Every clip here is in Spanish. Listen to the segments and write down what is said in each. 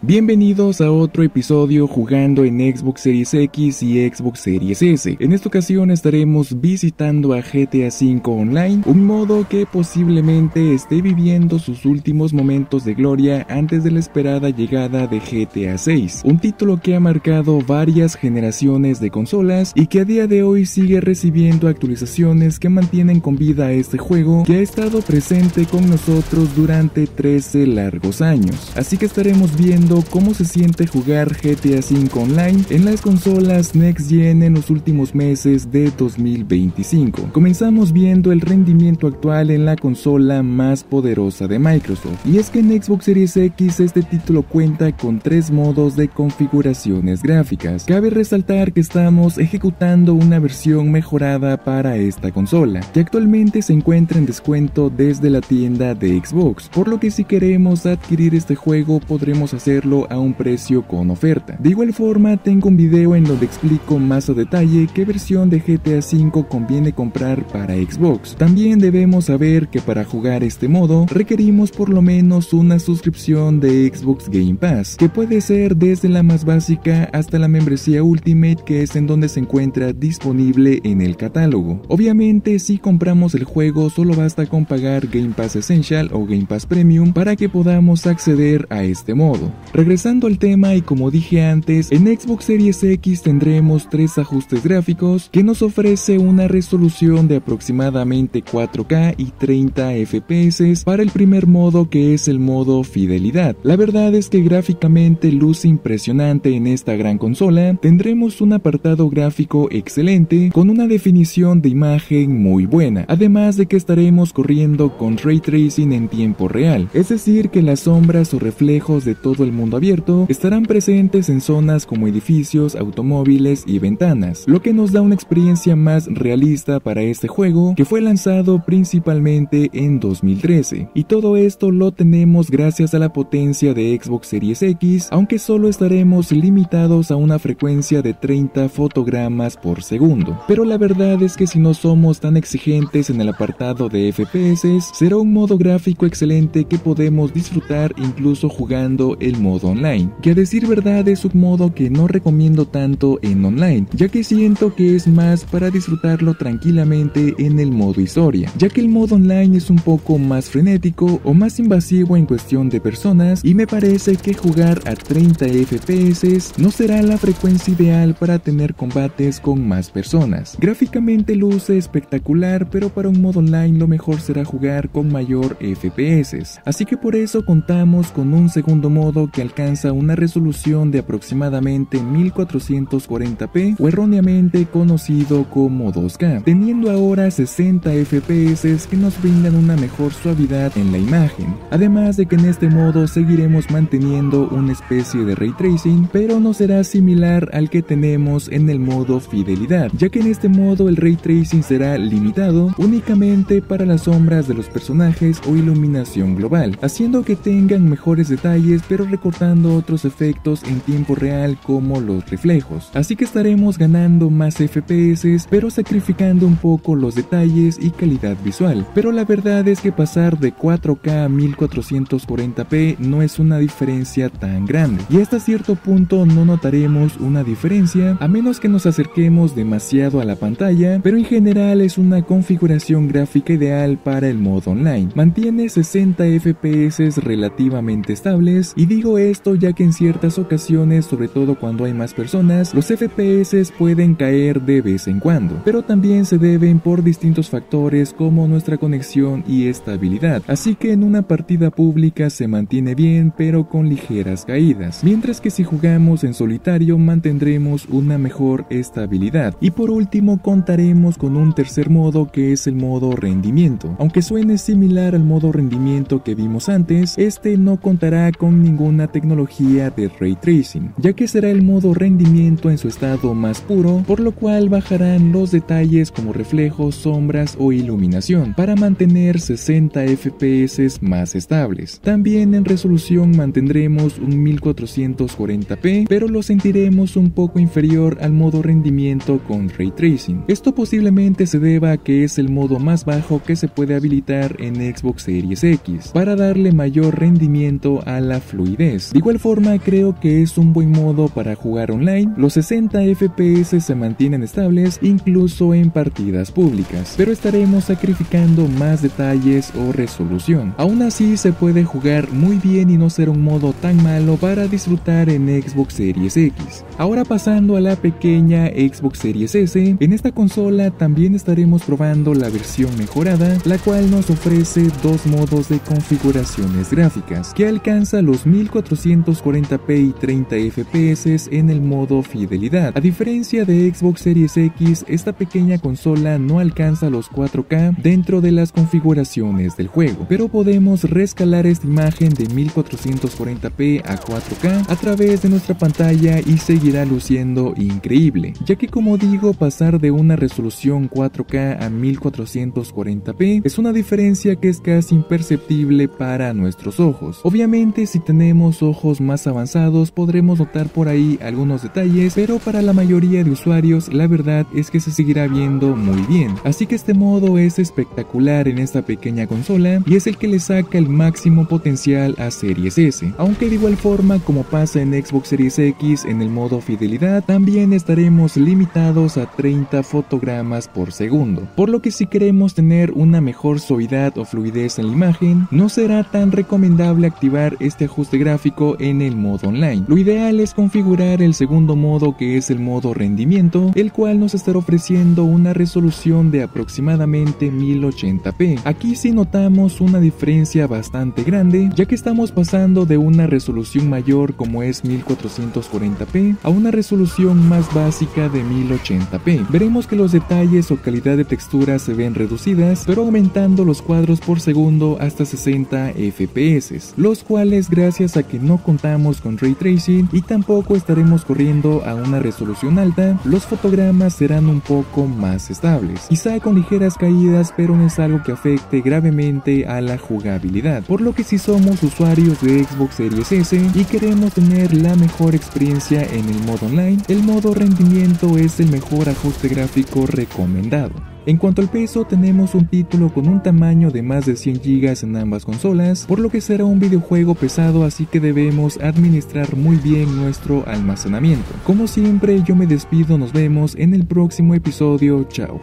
Bienvenidos a otro episodio jugando en Xbox Series X y Xbox Series S. En esta ocasión estaremos visitando a GTA V Online, un modo que posiblemente esté viviendo sus últimos momentos de gloria antes de la esperada llegada de GTA VI, un título que ha marcado varias generaciones de consolas y que a día de hoy sigue recibiendo actualizaciones que mantienen con vida a este juego que ha estado presente con nosotros durante 13 largos años. Así que estaremos viendo cómo se siente jugar GTA V Online en las consolas Next Gen en los últimos meses de 2025. Comenzamos viendo el rendimiento actual en la consola más poderosa de Microsoft, y es que en Xbox Series X este título cuenta con 3 modos de configuraciones gráficas. Cabe resaltar que estamos ejecutando una versión mejorada para esta consola, que actualmente se encuentra en descuento desde la tienda de Xbox, por lo que si queremos adquirir este juego podremos hacerlo a un precio con oferta. De igual forma, tengo un video en donde explico más a detalle qué versión de GTA V conviene comprar para Xbox. También debemos saber que para jugar este modo requerimos por lo menos una suscripción de Xbox Game Pass, que puede ser desde la más básica hasta la membresía Ultimate, que es en donde se encuentra disponible en el catálogo. Obviamente, si compramos el juego solo basta con pagar Game Pass Essential o Game Pass Premium para que podamos acceder a este modo. Regresando al tema, y como dije antes, en Xbox Series X tendremos 3 ajustes gráficos que nos ofrece una resolución de aproximadamente 4K y 30 FPS para el primer modo, que es el modo fidelidad. La verdad es que gráficamente luce impresionante en esta gran consola. Tendremos un apartado gráfico excelente con una definición de imagen muy buena, además de que estaremos corriendo con Ray Tracing en tiempo real, es decir que las sombras o reflejos de todo el mundo abierto estarán presentes en zonas como edificios, automóviles y ventanas, lo que nos da una experiencia más realista para este juego, que fue lanzado principalmente en 2013, y todo esto lo tenemos gracias a la potencia de Xbox Series X, aunque solo estaremos limitados a una frecuencia de 30 fotogramas por segundo. Pero la verdad es que si no somos tan exigentes en el apartado de FPS, será un modo gráfico excelente que podemos disfrutar incluso jugando el modo online, que a decir verdad es un modo que no recomiendo tanto en online, ya que siento que es más para disfrutarlo tranquilamente en el modo historia, ya que el modo online es un poco más frenético o más invasivo en cuestión de personas, y me parece que jugar a 30 FPS no será la frecuencia ideal para tener combates con más personas. Gráficamente luce espectacular, pero para un modo online lo mejor será jugar con mayor FPS, así que por eso contamos con un segundo modo que alcanza una resolución de aproximadamente 1440p, o erróneamente conocido como 2K, teniendo ahora 60 FPS que nos brindan una mejor suavidad en la imagen, además de que en este modo seguiremos manteniendo una especie de Ray Tracing, pero no será similar al que tenemos en el modo fidelidad, ya que en este modo el Ray Tracing será limitado únicamente para las sombras de los personajes o iluminación global, haciendo que tengan mejores detalles pero recortando otros efectos en tiempo real como los reflejos, así que estaremos ganando más FPS pero sacrificando un poco los detalles y calidad visual. Pero la verdad es que pasar de 4K a 1440p no es una diferencia tan grande, y hasta cierto punto no notaremos una diferencia a menos que nos acerquemos demasiado a la pantalla, pero en general es una configuración gráfica ideal para el modo online. Mantiene 60 FPS relativamente estables, y digo esto ya que en ciertas ocasiones, sobre todo cuando hay más personas, los FPS pueden caer de vez en cuando, pero también se deben por distintos factores como nuestra conexión y estabilidad, así que en una partida pública se mantiene bien pero con ligeras caídas, mientras que si jugamos en solitario mantendremos una mejor estabilidad. Y por último contaremos con un tercer modo, que es el modo rendimiento. Aunque suene similar al modo rendimiento que vimos antes, este no contará con ninguna tecnología de Ray Tracing, ya que será el modo rendimiento en su estado más puro, por lo cual bajarán los detalles como reflejos, sombras o iluminación para mantener 60 FPS más estables. También en resolución mantendremos un 1440p, pero lo sentiremos un poco inferior al modo rendimiento con Ray Tracing. Esto posiblemente se deba a que es el modo más bajo que se puede habilitar en Xbox Series X para darle mayor rendimiento a la fluidez. fluidez. De igual forma, creo que es un buen modo para jugar online. Los 60 FPS se mantienen estables incluso en partidas públicas, pero estaremos sacrificando más detalles o resolución. Aún así, se puede jugar muy bien y no ser un modo tan malo para disfrutar en Xbox Series X. Ahora pasando a la pequeña Xbox Series S, en esta consola también estaremos probando la versión mejorada, la cual nos ofrece dos modos de configuraciones gráficas, que alcanza los 1440p y 30 FPS en el modo fidelidad. A diferencia de Xbox Series X, esta pequeña consola no alcanza los 4K dentro de las configuraciones del juego, pero podemos rescalar esta imagen de 1440p a 4K a través de nuestra pantalla y seguirá luciendo increíble, ya que, como digo, pasar de una resolución 4K a 1440p es una diferencia que es casi imperceptible para nuestros ojos. Obviamente, si tenemos ojos más avanzados podremos notar por ahí algunos detalles, pero para la mayoría de usuarios la verdad es que se seguirá viendo muy bien. Así que este modo es espectacular en esta pequeña consola y es el que le saca el máximo potencial a Series S, aunque de igual forma, como pasa en Xbox Series X, en el modo fidelidad también estaremos limitados a 30 fotogramas por segundo, por lo que si queremos tener una mejor suavidad o fluidez en la imagen, no será tan recomendable activar este ajuste gráfico en el modo online. Lo ideal es configurar el segundo modo, que es el modo rendimiento, el cual nos estará ofreciendo una resolución de aproximadamente 1080p. Aquí sí notamos una diferencia bastante grande, ya que estamos pasando de una resolución mayor como es 1440p a una resolución más básica de 1080p. Veremos que los detalles o calidad de textura se ven reducidas, pero aumentando los cuadros por segundo hasta 60 FPS, los cuales, gracias a que no contamos con Ray Tracing y tampoco estaremos corriendo a una resolución alta, los fotogramas serán un poco más estables, quizá con ligeras caídas, pero no es algo que afecte gravemente a la jugabilidad, por lo que si somos usuarios de Xbox Series S y queremos tener la mejor experiencia en el modo online, el modo rendimiento es el mejor ajuste gráfico recomendado. En cuanto al peso, tenemos un título con un tamaño de más de 100 GB en ambas consolas, por lo que será un videojuego pesado, así que debemos administrar muy bien nuestro almacenamiento. Como siempre, yo me despido, nos vemos en el próximo episodio, chao.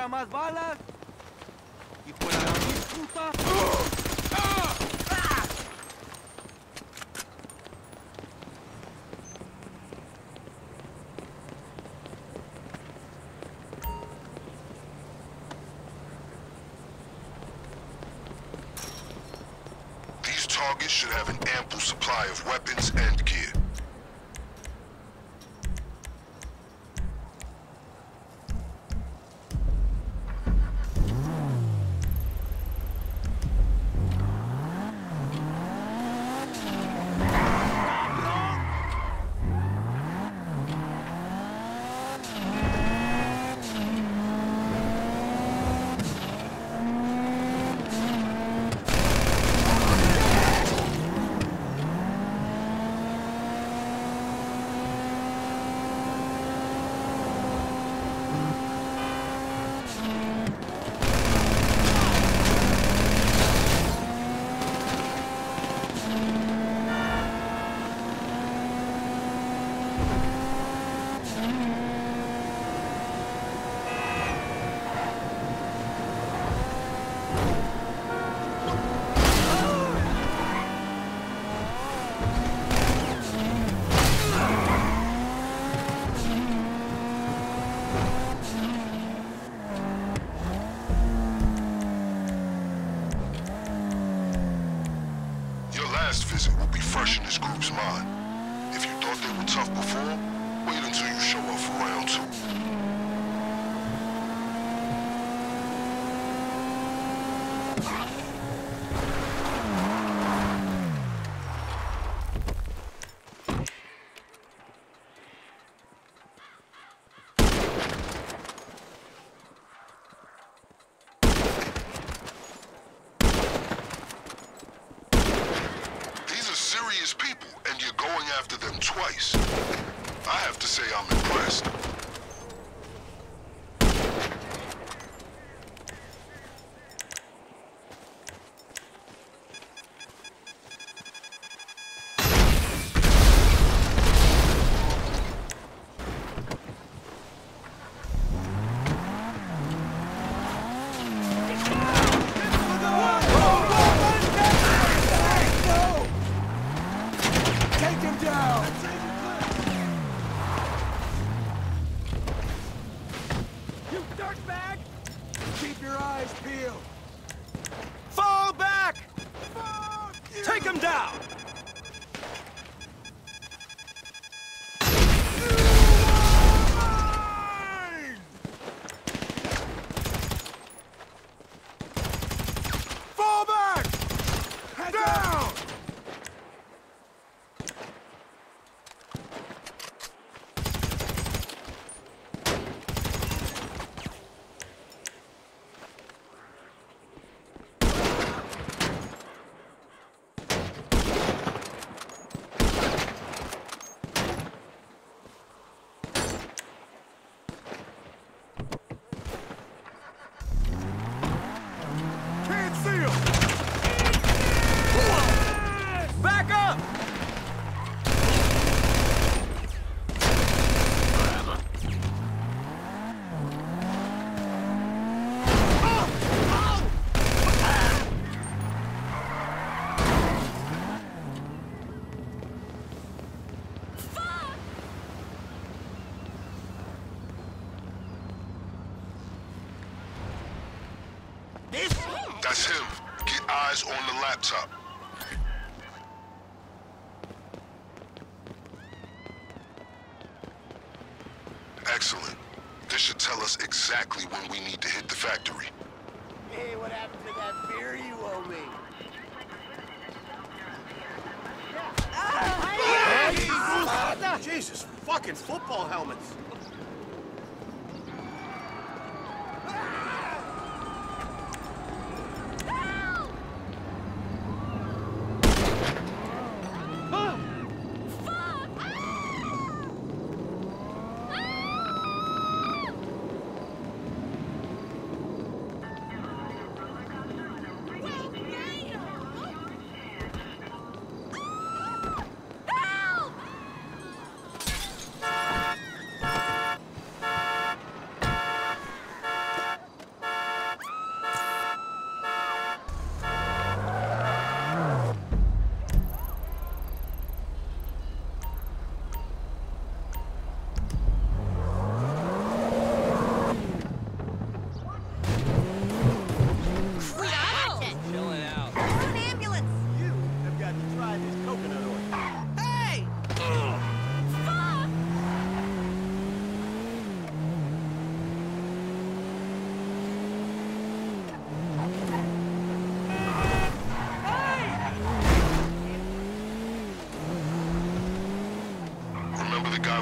Más balas y fuera de la puta. These targets should have an ample supply of weapons and gear. last visit will be fresh in this group's mind. If you thought they were tough before, wait until you show up for round 2. Serious people, and you're going after them twice. I have to say I'm impressed. Keep your eyes peeled. Fall back! Take him down! Fall back! Down! Back up! That's him. Get eyes on the laptop. Excellent. This should tell us exactly when we need to hit the factory. Hey, what happened to that beer you owe me? Jesus, fucking football helmets.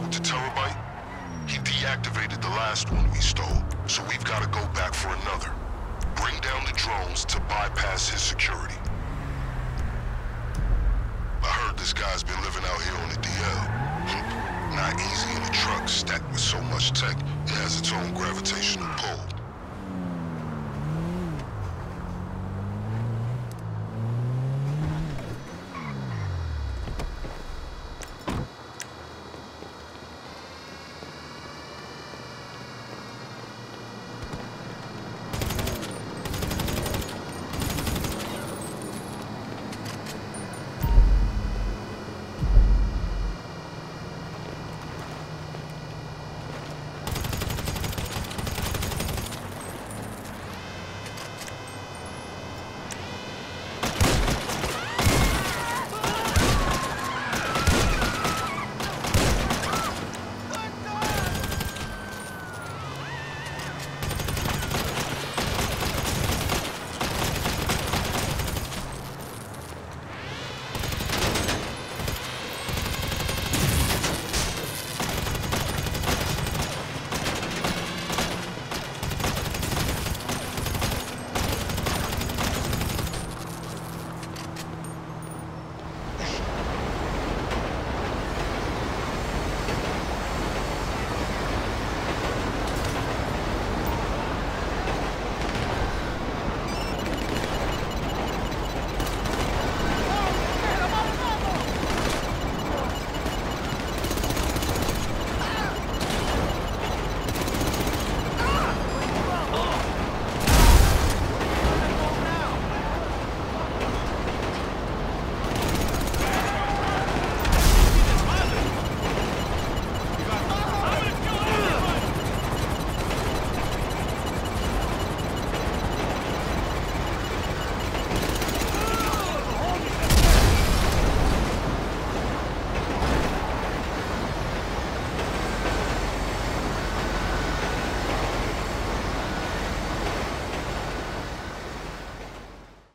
With the terabyte, he deactivated the last one we stole, so we've got to go back for another. Bring down the drones to bypass his security. I heard this guy's been living out here on the DL. Not easy in a truck stacked with so much tech, it has its own gravitational pull.